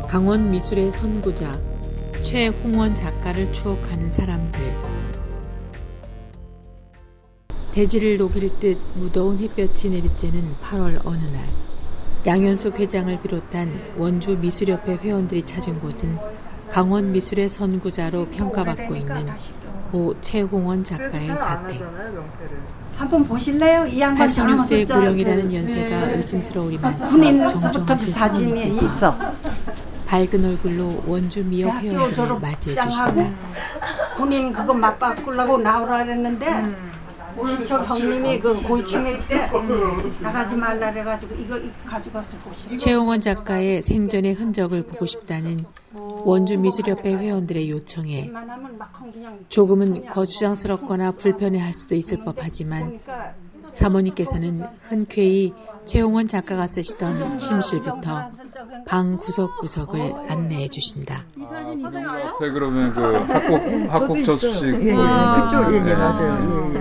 강원 미술의 선구자 최홍원 작가를 추억하는 사람들. 대지를 녹일 듯 무더운 햇볕이 내리쬐는 8월 어느 날, 양현숙 회장을 비롯한 원주 미술협회 회원들이 찾은 곳은 강원 미술의 선구자로 평가받고 있는 고 최홍원 작가의 자택. 한번 보실래요? 이 양반 86세 고령이라는 연세가 의심스러우리만 군인서부터 그 사진이 있어. 밝은 얼굴로 원주 미협 회원들을 맞이해 주신다. 군인 그거 막 바꾸려고 나오라 그랬는데 친척 형님이 그 고위층에 있대. 나가지 말라 그래가지고 이거 가지고 와서 보시고. 최홍원 작가의 생전의 흔적을 보고 싶다는 원주 미술협회 회원들의 요청에 조금은 거추장스럽거나 불편해할 수도 있을 법하지만 사모님께서는 흔쾌히 최홍원 작가가 쓰시던 침실부터 방 구석구석을 안내해 주신다. 네, 그러면 그 학곡 저수식 그쪽 맞아요.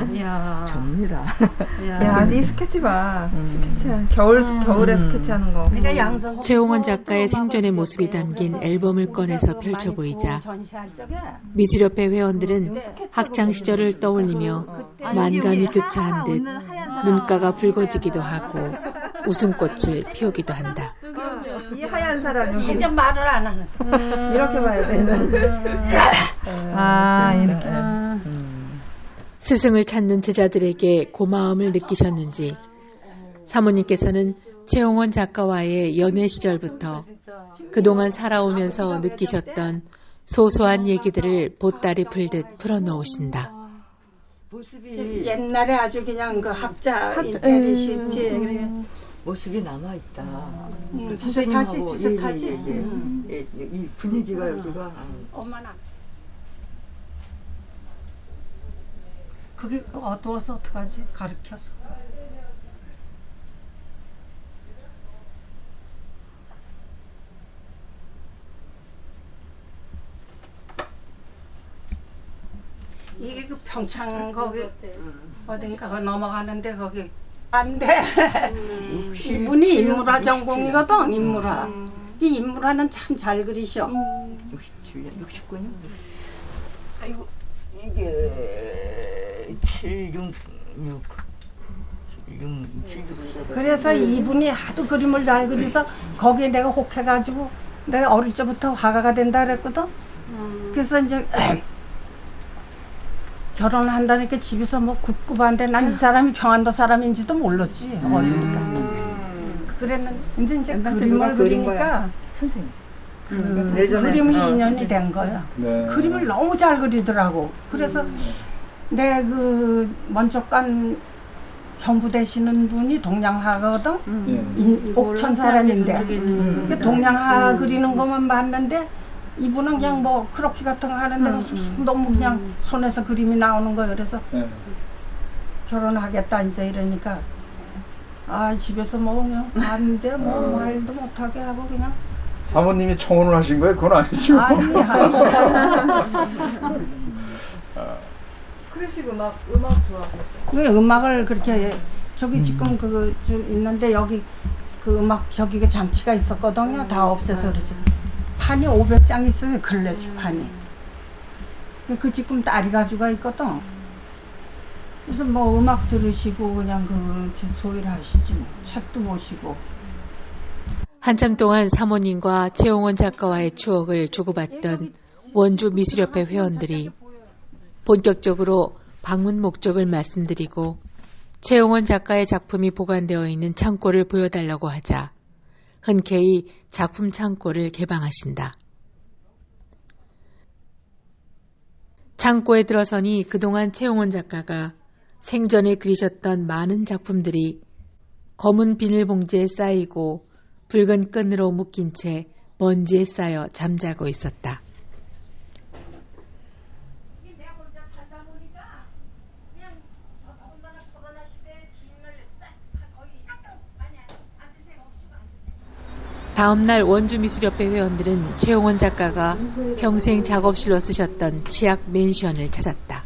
접니다. 야, 이 스케치 봐. 스케치야. 겨울에 스케치하는 거. 최홍원 작가의 생전의 모습이 담긴 앨범을 꺼내서 펼쳐 보이자 미술협회 회원들은 학창 시절을 떠올리며 만감이 교차한 듯 눈가가 붉어지기도 하고 웃음꽃을 피우기도 한다. 이 하얀 사람이 진짜 말을 안 하는. 이렇게 봐야 되는. 이렇게. 스승을 찾는 제자들에게 고마움을 느끼셨는지 사모님께서는 최홍원 작가와의 연애 시절부터 그동안 살아오면서 느끼셨던 소소한 얘기들을 보따리 풀듯 풀어놓으신다. 옛날에 아주 그냥 그 학자 인테리시지. 모습이 남아있다. 비슷하지. 이 분위기가 여기가. 엄마나. 그게 어두워서 어떡하지? 가르쳐서. 이게 그 평창 거기 어딘가 거 넘어가는데 거기 안 돼. 이분이 인물화 전공이거든. 인물화. 이 인물화는 참 잘 그리셔. 69년? 아이고 이게 766 그래서 이분이 하도 그림을 잘 그려서 거기에 내가 혹해가지고 내가 어릴 적부터 화가가 된다 그랬거든. 그래서 이제 결혼을 한다니까 집에서 뭐 굽굽한데 난 이 사람이 평안도 사람인지도 몰랐지. 어리니까. 그랬는데 이제 그림을 그리니까 선생님 그림이 인연이 된 거야. 네. 그림을 너무 잘 그리더라고. 그래서 내 그 먼저 간 형부 되시는 분이 동양화거든. 옥천 사람인데 그 동양화 그리는 것만 봤는데 이분은 그냥 뭐 크로키 같은 거 하는데 너무 그냥 손에서 그림이 나오는 거예요. 그래서 결혼하겠다 이제 이러니까 집에서 뭐 그냥 봤는데 뭐 말도 못하게 하고 그냥. 사모님이 청혼을 하신 거예요? 그건 아니죠? 아니. 클래식 음악 좋아하셨어요? 음악을 그렇게 저기 지금 그거 좀 있는데 여기 그 음악 저기가 장치가 있었거든요. 다 없애서 그러지. 판이 500장 있어요. 클래식 판이. 그 지금 딸이 가지고 있거든. 그래서 뭐 음악 들으시고 그냥 그 소리를 하시지 뭐. 책도 보시고. 한참 동안 사모님과 최홍원 작가와의 추억을 주고받던 원주 미술협회 회원들이 본격적으로 방문 목적을 말씀드리고 최홍원 작가의 작품이 보관되어 있는 창고를 보여달라고 하자 흔쾌히 작품 창고를 개방하신다. 창고에 들어서니 그동안 최홍원 작가가 생전에 그리셨던 많은 작품들이 검은 비닐봉지에 쌓이고 붉은 끈으로 묶인 채 먼지에 쌓여 잠자고 있었다. 다음날 원주미술협회 회원들은 최홍원 작가가 평생 작업실로 쓰셨던 치약 맨션을 찾았다.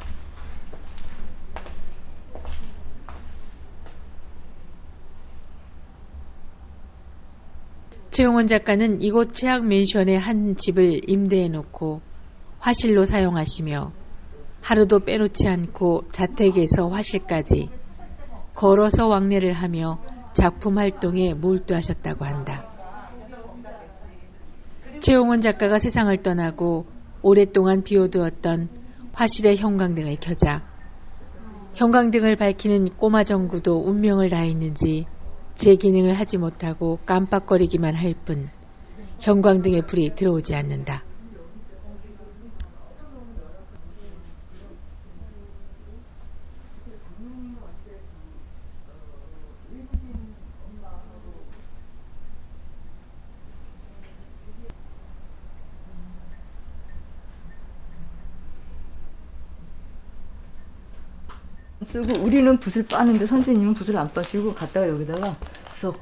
최용원 작가는 이곳 최악 맨션의 한 집을 임대해 놓고 화실로 사용하시며 하루도 빼놓지 않고 자택에서 화실까지 걸어서 왕래를 하며 작품 활동에 몰두하셨다고 한다. 최용원 작가가 세상을 떠나고 오랫동안 비워두었던 화실의 형광등을 켜자 형광등을 밝히는 꼬마 전구도 운명을 다했는지 제 기능을 하지 못하고 깜빡거리기만 할 뿐 형광등의 불이 들어오지 않는다. 쓰고 우리는 붓을 빠는데 선생님은 붓을 안 빠시고 갖다가 여기다가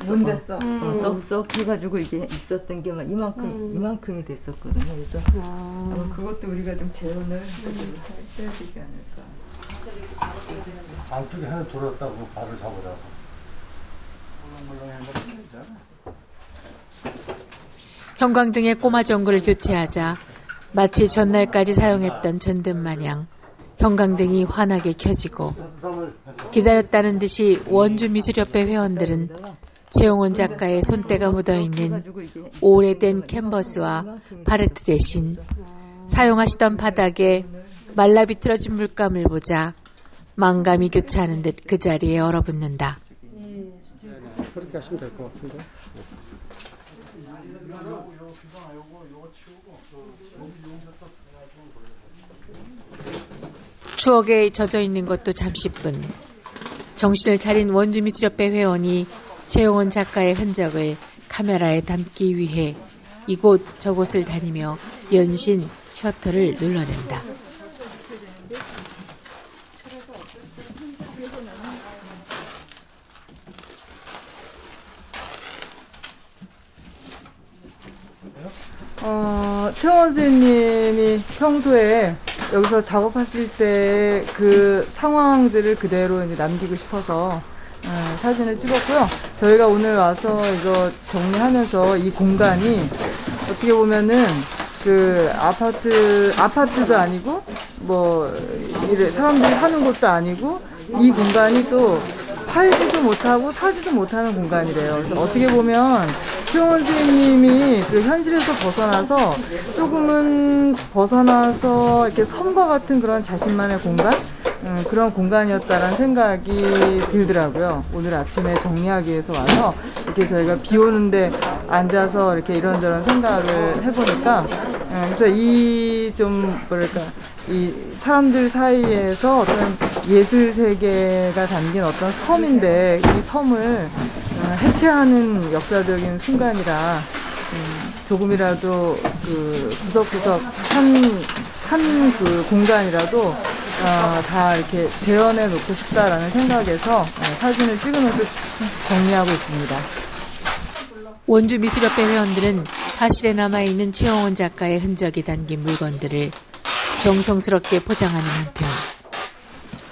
문댔어. 썩썩 해가지고 이게 있었던 게 막 이만큼이 됐었거든요. 그래서 아마 그것도 우리가 좀 재현을 해야 되지 않을까. 안쪽에 하나 돌았다고 발을 잡으라고. 형광등의 꼬마 전구를 교체하자 마치 전날까지 사용했던 전등 마냥 형광등이 환하게 켜지고 기다렸다는 듯이 원주미술협회 회원들은 최용원 작가의 손때가 묻어있는 오래된 캔버스와 팔레트 대신 사용하시던 바닥에 말라비틀어진 물감을 보자 망감이 교차하는 듯 그 자리에 얼어붙는다. 그렇게 하시면 될 것 같은데. 추억에 젖어 있는 것도 잠시뿐. 정신을 차린 원주미술협회 회원이 최용원 작가의 흔적을 카메라에 담기 위해 이곳 저곳을 다니며 연신 셔터를 눌러낸다. 최원 선생님이 평소에 여기서 작업하실 때 그 상황들을 그대로 이제 남기고 싶어서 사진을 찍었고요. 저희가 오늘 와서 이거 정리하면서 이 공간이 어떻게 보면은 그 아파트도 아니고 뭐 이래 사람들이 사는 곳도 아니고 이 공간이 또 팔지도 못하고 사지도 못하는 공간이래요. 그래서 어떻게 보면 최용원 선생님이 그 현실에서 벗어나서 조금은 벗어나서 이렇게 섬과 같은 그런 자신만의 공간? 그런 공간이었다라는 생각이 들더라고요. 오늘 아침에 정리하기 위해서 와서 이렇게 저희가 비 오는데 앉아서 이렇게 이런저런 생각을 해보니까 그래서 이 좀 뭐랄까 이 사람들 사이에서 어떤 예술 세계가 담긴 어떤 섬인데 이 섬을 해체하는 역사적인 순간이라 조금이라도 그 구석구석 한 그 공간이라도 다 이렇게 재현해 놓고 싶다라는 생각에서 사진을 찍으면서 정리하고 있습니다. 원주미술협회 회원들은 화실에 남아있는 최용원 작가의 흔적이 담긴 물건들을 정성스럽게 포장하는 한편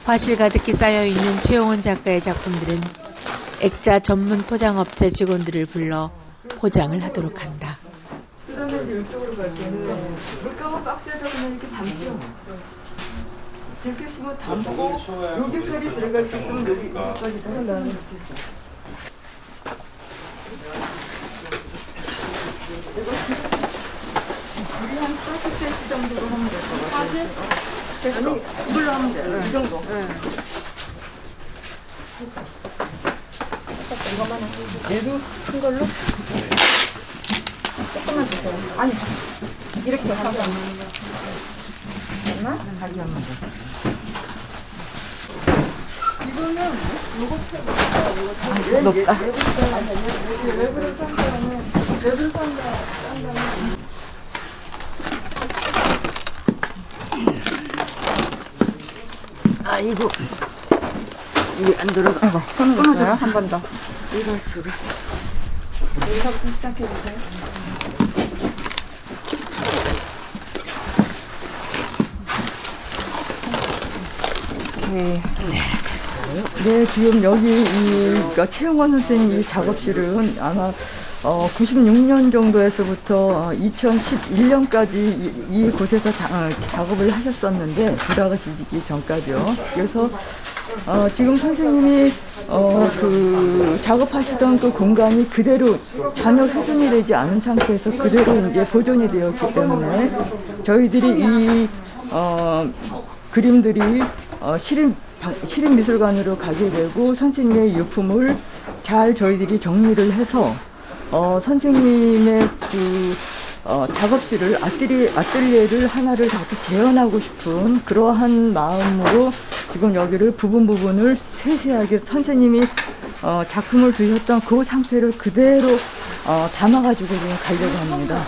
화실 가득히 쌓여있는 최용원 작가의 작품들은 액자 전문 포장업체 직원들을 불러 포장을 하도록 한다. 그다음에 이쪽으로 갈게요. 물감은 박스에다 그냥 이렇게 담죠. 될 수 있으면 담고 여기까지 들어갈 수 있으면 여기까지 다 나는 우리 한 40cm 정도로 하면 될 것 같아요. 40? 됐어. 이걸로 하면 돼요. 이 정도. 이거만 하고. 얘도 큰 걸로? 조금만 주세요. 아니, 이렇게 하고. 얼마? 자기 한번 더. 이거는 요거 최고. 높다. 외부를 산 거는 외부를 산 거는 아이고 이게 안 들어가. 끊어졌어요? 한 번 더. 이럴 수가. 여기서부터 시작해주세요. 네, 지금 여기 이 최용원 선생님 이 작업실은 아마 96년 정도에서부터 2011년까지 이곳에서 작업을 하셨었는데, 돌아가시기 전까지요. 그래서 지금 선생님이 그 작업하시던 그 공간이 그대로 전혀 훼손이 되지 않은 상태에서 그대로 이제 보존이 되었기 때문에 저희들이 이 그림들이 시립미술관으로 가게 되고, 선생님의 유품을 잘 저희들이 정리를 해서 선생님의 그 작업실을 아뜰리에를 하나를 다시 재현하고 싶은 그러한 마음으로 지금 여기를 부분을 세세하게 선생님이 작품을 두셨던 그 상태를 그대로 담아가지고 지금 가려고 합니다.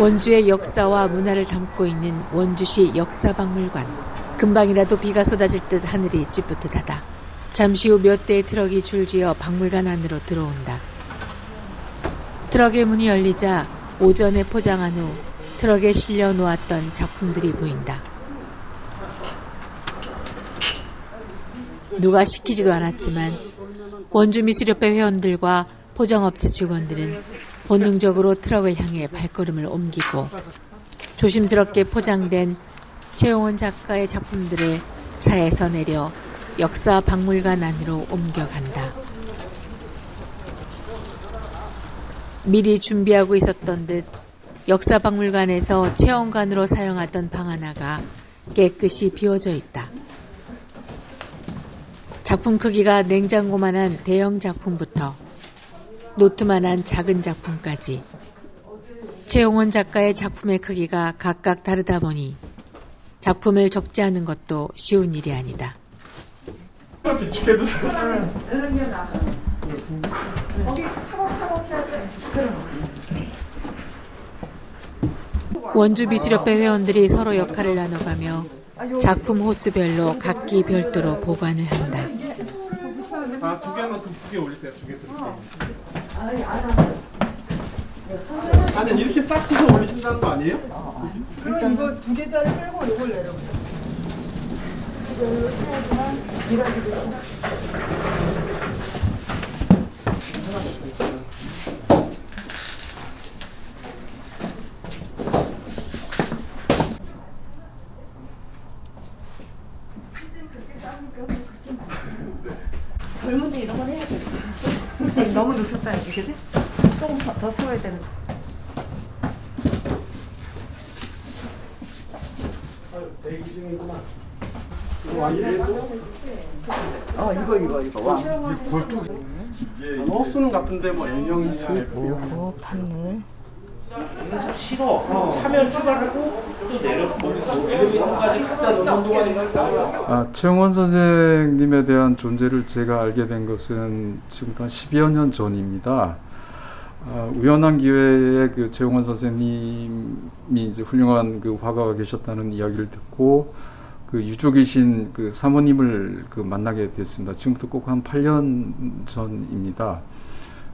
원주의 역사와 문화를 담고 있는 원주시 역사박물관. 금방이라도 비가 쏟아질 듯 하늘이 찌뿌듯하다. 잠시 후 몇 대의 트럭이 줄지어 박물관 안으로 들어온다. 트럭의 문이 열리자 오전에 포장한 후 트럭에 실려 놓았던 작품들이 보인다. 누가 시키지도 않았지만 원주미술협회 회원들과 포장업체 직원들은 본능적으로 트럭을 향해 발걸음을 옮기고 조심스럽게 포장된 최용원 작가의 작품들을 차에서 내려 역사 박물관 안으로 옮겨간다. 미리 준비하고 있었던 듯 역사 박물관에서 체험관으로 사용하던 방 하나가 깨끗이 비워져 있다. 작품 크기가 냉장고만한 대형 작품부터 노트만한 작은 작품까지 최용원 작가의 작품의 크기가 각각 다르다 보니 작품을 적지 않은 것도 쉬운 일이 아니다. 원주미술협회 회원들이 서로 역할을 나눠가며 작품 호수별로 각기 별도로 보관을 한다. 두 개만큼 두 개 올리세요. 두 개. 아니 이렇게 싹 해서 올리신다는 거 아니에요? 그럼 이거 두 개짜리 빼고 이걸 내려보자. 젊은데 이런 걸 해야 돼. 너무 눕혔다 이게, 그지? 조금 더 세워야 되는. 대기 중이구나. 이거 아니에요? 이거. 와. 굴뚝. 호수는 같은데 뭐 N형이냐 F형? 판넬. 싫어. 차면 출발하고 또 내려 이름이 한 가지 갖다 놓는 동안에 최용원 선생님에 대한 존재를 제가 알게 된 것은 지금부터 한 10여 년 전입니다. 우연한 기회에 그 최용원 선생님이 이제 훌륭한 그 화가가 계셨다는 이야기를 듣고 그 유족이신 그 사모님을 그 만나게 됐습니다. 지금부터 꼭 한 8년 전입니다.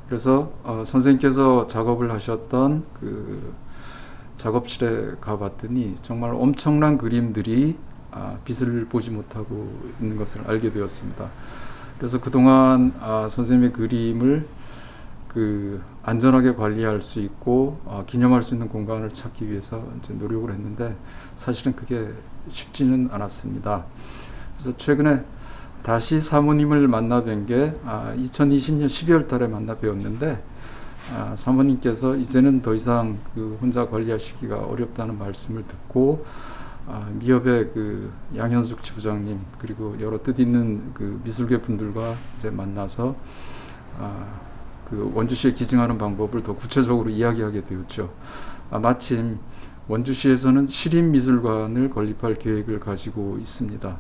그래서 선생님께서 작업을 하셨던 그 작업실에 가봤더니 정말 엄청난 그림들이 빛을 보지 못하고 있는 것을 알게 되었습니다. 그래서 그동안 선생님의 그림을 그 안전하게 관리할 수 있고 기념할 수 있는 공간을 찾기 위해서 이제 노력을 했는데 사실은 그게 쉽지는 않았습니다. 그래서 최근에 다시 사모님을 만나 뵌 게 2020년 12월 달에 만나 뵈었는데 사모님께서 이제는 더 이상 그 혼자 관리하시기가 어렵다는 말씀을 듣고 미협의 그 양현숙 지부장님 그리고 여러 뜻있는 그 미술계 분들과 이제 만나서 그 원주시에 기증하는 방법을 더 구체적으로 이야기하게 되었죠. 마침 원주시에서는 시립미술관을 건립할 계획을 가지고 있습니다.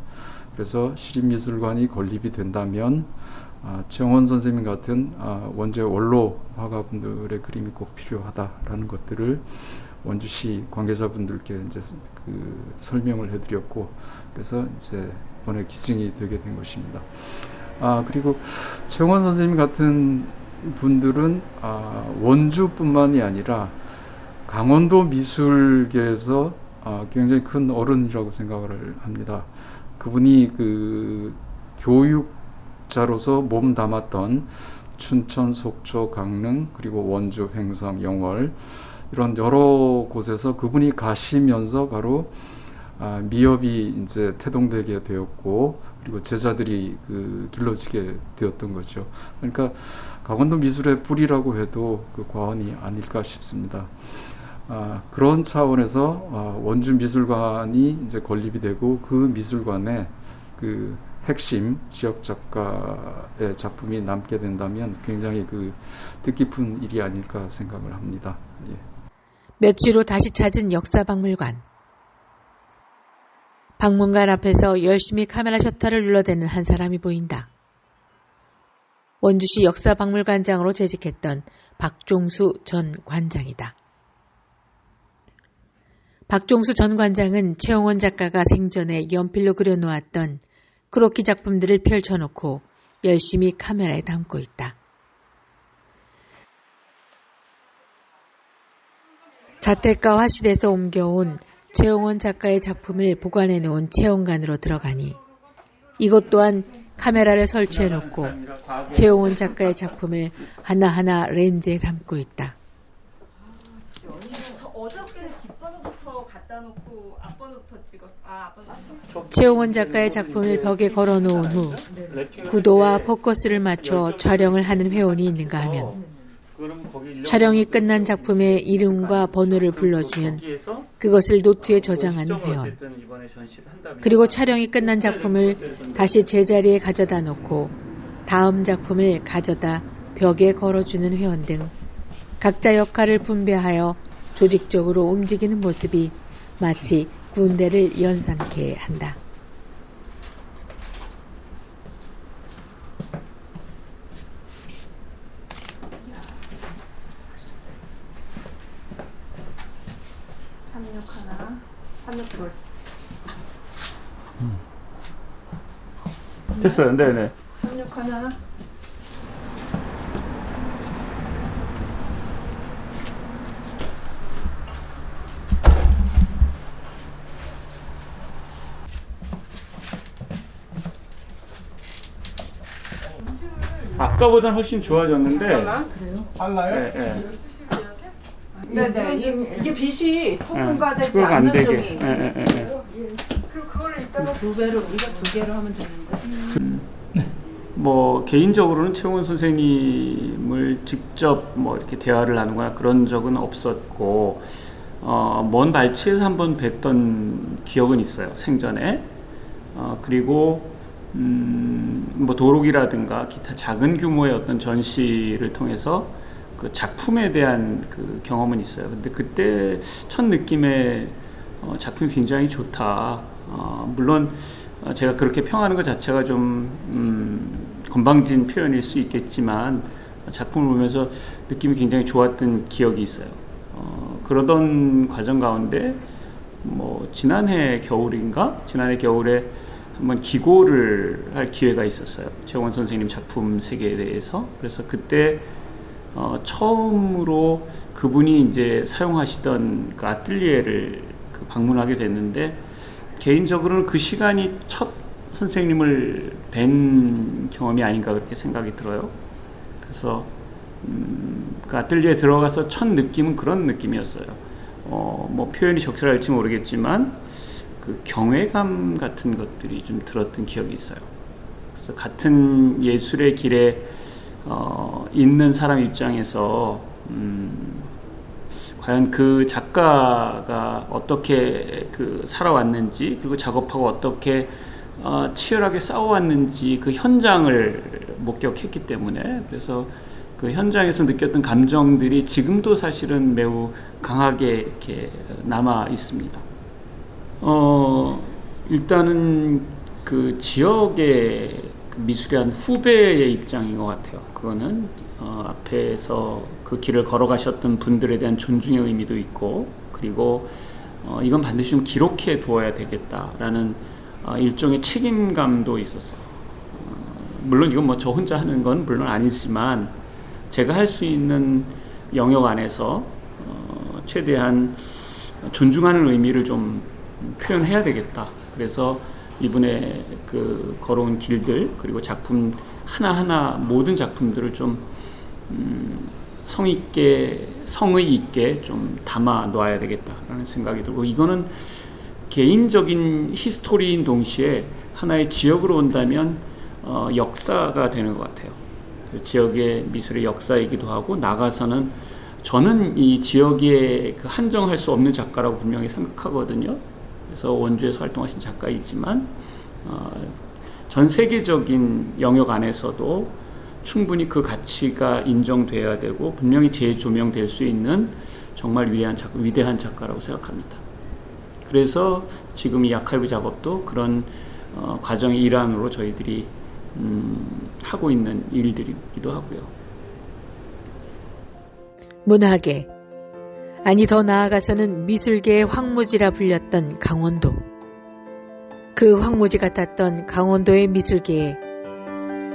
그래서 시립미술관이 건립이 된다면 최용원 선생님 같은 원주의 원로 화가분들의 그림이 꼭 필요하다라는 것들을 원주시 관계자분들께 이제 그 설명을 해드렸고 그래서 이제 이번에 기증이 되게 된 것입니다. 그리고 최홍원 선생님 같은 분들은 원주뿐만이 아니라 강원도 미술계에서 굉장히 큰 어른이라고 생각을 합니다. 그분이 그 교육자로서 몸 담았던 춘천, 속초, 강릉, 그리고 원주, 횡성, 영월 이런 여러 곳에서 그분이 가시면서 바로 미협이 이제 태동되게 되었고, 그리고 제자들이 길러지게 되었던 거죠. 그러니까 강원도 미술의 뿌리라고 해도 그 과언이 아닐까 싶습니다. 그런 차원에서 원주 미술관이 이제 건립이 되고, 그 미술관에 그 핵심 지역 작가의 작품이 남게 된다면 굉장히 뜻깊은 일이 아닐까 생각을 합니다. 예. 며칠 후 다시 찾은 역사박물관. 박물관 앞에서 열심히 카메라 셔터를 눌러대는 한 사람이 보인다. 원주시 역사박물관장으로 재직했던 박종수 전 관장이다. 박종수 전 관장은 최홍원 작가가 생전에 연필로 그려놓았던 크로키 작품들을 펼쳐놓고 열심히 카메라에 담고 있다. 자택과 화실에서 옮겨온 최홍원 작가의 작품을 보관해놓은 체험관으로 들어가니 이것 또한 카메라를 설치해놓고 최홍원 작가의 작품을 하나하나 렌즈에 담고 있다. 어저께는 뒷번호부터 갖다 놓고 앞번호부터 찍었어. 앞번호. 최홍원 작가의 작품을 벽에 걸어놓은 후 구도와 포커스를 맞춰 촬영을 하는 회원이 있는가 하면 촬영이 끝난 작품의 이름과 번호를 불러주면 그것을 노트에 저장하는 회원, 그리고 촬영이 끝난 작품을 다시 제자리에 가져다 놓고 다음 작품을 가져다 벽에 걸어주는 회원 등 각자 역할을 분배하여 조직적으로 움직이는 모습이 마치 군대를 연상케 한다. 하나, 36 둘. 됐어요. 네네. 36 하나. 아까보다는 훨씬 좋아졌는데. 빨라요? 네. 네네. 이게 빛이 통과되지 그거가 안 않는 되게. 종이. 예. 두 배로 우리가 두 개로 하면 되는데. 뭐 개인적으로는 최홍원 선생님을 직접 뭐 이렇게 대화를 나누거나 그런 적은 없었고, 먼 발치에서 한번 뵀던 기억은 있어요, 생전에. 그리고 뭐 도록이라든가 기타 작은 규모의 어떤 전시를 통해서 그 작품에 대한 그 경험은 있어요. 근데 그때 첫 느낌에 작품이 굉장히 좋다. 물론 제가 그렇게 평하는 것 자체가 좀 건방진 표현일 수 있겠지만 작품을 보면서 느낌이 굉장히 좋았던 기억이 있어요. 그러던 과정 가운데 뭐 지난해 겨울에 한번 기고를 할 기회가 있었어요. 최홍원 선생님 작품 세계에 대해서. 그래서 그때 처음으로 그분이 이제 사용하시던 그 아틀리에를 방문하게 됐는데, 개인적으로는 그 시간이 첫 선생님을 뵌 경험이 아닌가 그렇게 생각이 들어요. 그래서 그 아틀리에 들어가서 첫 느낌은 그런 느낌이었어요. 뭐 표현이 적절할지 모르겠지만 그 경외감 같은 것들이 좀 들었던 기억이 있어요. 그래서 같은 예술의 길에 있는 사람 입장에서 과연 그 작가가 어떻게 살아왔는지, 그리고 작업하고 어떻게 치열하게 싸워왔는지 그 현장을 목격했기 때문에, 그래서 그 현장에서 느꼈던 감정들이 지금도 사실은 매우 강하게 이렇게 남아 있습니다. 일단은 그 지역의 미술에 한 후배의 입장인 것 같아요. 그거는 앞에서 그 길을 걸어가셨던 분들에 대한 존중의 의미도 있고, 그리고 이건 반드시 좀 기록해 두어야 되겠다라는 일종의 책임감도 있었어요. 물론 이건 뭐 저 혼자 하는 건 물론 아니지만 제가 할 수 있는 영역 안에서 최대한 존중하는 의미를 좀 표현해야 되겠다. 그래서 이분의 그 걸어온 길들 그리고 작품 하나하나 모든 작품들을 좀 성의 있게 좀 담아 놓아야 되겠다라는 생각이 들고, 이거는 개인적인 히스토리인 동시에 하나의 지역으로 온다면 역사가 되는 것 같아요. 지역의 미술의 역사이기도 하고, 나가서는 저는 이 지역에 그 한정할 수 없는 작가라고 분명히 생각하거든요. 그래서 원주에서 활동하신 작가이지만 전 세계적인 영역 안에서도 충분히 그 가치가 인정돼야 되고 분명히 재조명될 수 있는 정말 위대한 작가라고 생각합니다. 그래서 지금 이 아카이브 작업도 그런 과정의 일환으로 저희들이 하고 있는 일들이기도 하고요. 문화계, 아니 더 나아가서는 미술계의 황무지라 불렸던 강원도. 그 황무지 같았던 강원도의 미술계에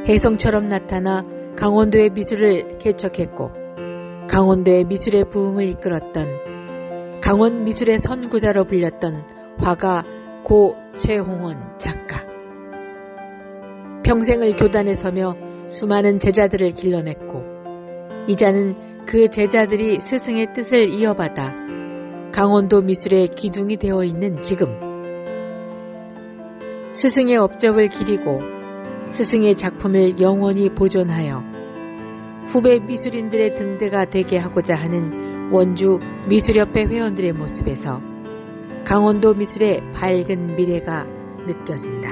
혜성처럼 나타나 강원도의 미술을 개척했고 강원도의 미술의 부흥을 이끌었던 강원 미술의 선구자로 불렸던 화가 고 최홍원 작가. 평생을 교단에 서며 수많은 제자들을 길러냈고 이자는 그 제자들이 스승의 뜻을 이어받아 강원도 미술의 기둥이 되어 있는 지금, 스승의 업적을 기리고 스승의 작품을 영원히 보존하여 후배 미술인들의 등대가 되게 하고자 하는 원주 미술협회 회원들의 모습에서 강원도 미술의 밝은 미래가 느껴진다.